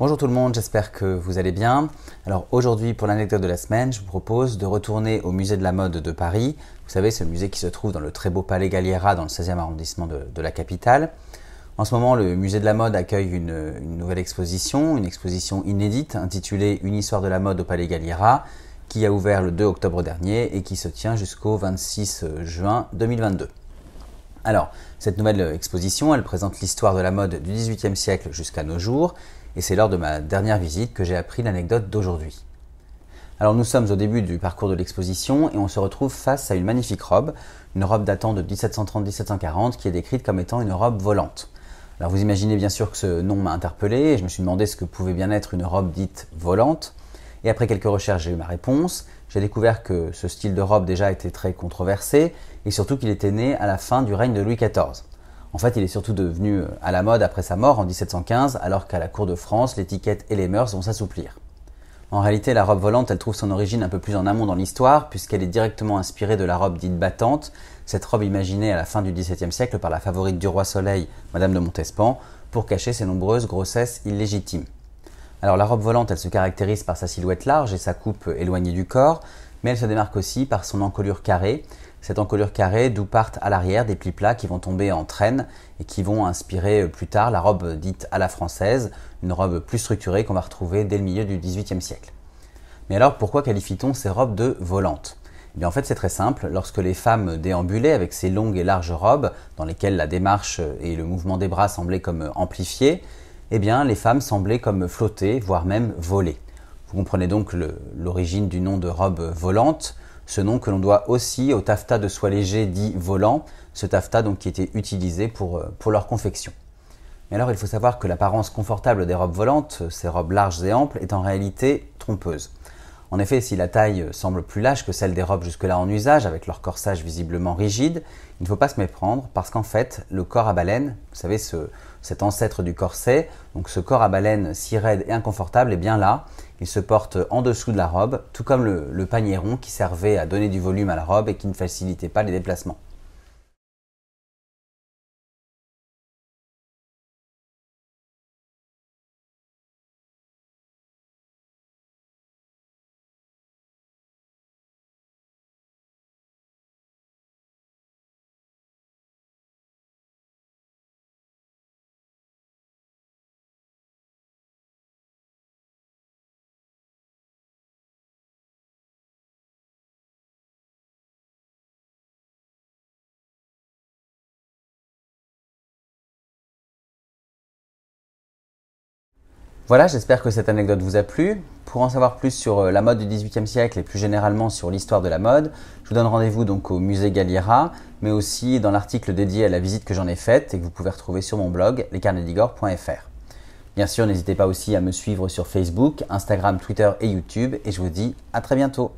Bonjour tout le monde, j'espère que vous allez bien. Alors aujourd'hui, pour l'anecdote de la semaine, je vous propose de retourner au musée de la mode de Paris. Vous savez, ce musée qui se trouve dans le très beau palais Galliera dans le 16e arrondissement de la capitale. En ce moment, le musée de la mode accueille une nouvelle exposition, une exposition inédite intitulée « Une histoire de la mode au palais Galliera » qui a ouvert le 2 octobre dernier et qui se tient jusqu'au 26 juin 2022. Alors, cette nouvelle exposition, elle présente l'histoire de la mode du XVIIIe siècle jusqu'à nos jours. Et c'est lors de ma dernière visite que j'ai appris l'anecdote d'aujourd'hui. Alors nous sommes au début du parcours de l'exposition et on se retrouve face à une magnifique robe, une robe datant de 1730-1740 qui est décrite comme étant une robe volante. Alors vous imaginez bien sûr que ce nom m'a interpellé et je me suis demandé ce que pouvait bien être une robe dite volante. Et après quelques recherches, j'ai eu ma réponse. J'ai découvert que ce style de robe déjà était très controversé et surtout qu'il était né à la fin du règne de Louis XIV. En fait, il est surtout devenu à la mode après sa mort en 1715, alors qu'à la cour de France, l'étiquette et les mœurs vont s'assouplir. En réalité, la robe volante, elle trouve son origine un peu plus en amont dans l'histoire, puisqu'elle est directement inspirée de la robe dite battante, cette robe imaginée à la fin du XVIIe siècle par la favorite du roi Soleil, Madame de Montespan, pour cacher ses nombreuses grossesses illégitimes. Alors la robe volante, elle se caractérise par sa silhouette large et sa coupe éloignée du corps, mais elle se démarque aussi par son encolure carrée. Cette encolure carrée d'où partent à l'arrière des plis plats qui vont tomber en traîne et qui vont inspirer plus tard la robe dite à la française, une robe plus structurée qu'on va retrouver dès le milieu du XVIIIe siècle. Mais alors pourquoi qualifie-t-on ces robes de volantes ? Eh bien en fait c'est très simple, lorsque les femmes déambulaient avec ces longues et larges robes dans lesquelles la démarche et le mouvement des bras semblaient comme amplifiés, eh bien les femmes semblaient comme flotter, voire même voler. Vous comprenez donc l'origine du nom de robe volante, ce nom que l'on doit aussi au taffetas de soie léger dit volant, ce taffetas donc qui était utilisé pour leur confection. Mais alors il faut savoir que l'apparence confortable des robes volantes, ces robes larges et amples, est en réalité trompeuse. En effet, si la taille semble plus lâche que celle des robes jusque-là en usage, avec leur corsage visiblement rigide, il ne faut pas se méprendre parce qu'en fait, le corps à baleine, vous savez, cet ancêtre du corset, donc ce corps à baleine si raide et inconfortable, est bien là. Il se porte en dessous de la robe, tout comme le panier rond qui servait à donner du volume à la robe et qui ne facilitait pas les déplacements. Voilà, j'espère que cette anecdote vous a plu. Pour en savoir plus sur la mode du XVIIIe siècle et plus généralement sur l'histoire de la mode, je vous donne rendez-vous donc au musée Galliera, mais aussi dans l'article dédié à la visite que j'en ai faite et que vous pouvez retrouver sur mon blog lescarnetsdigor.fr. Bien sûr, n'hésitez pas aussi à me suivre sur Facebook, Instagram, Twitter et YouTube et je vous dis à très bientôt.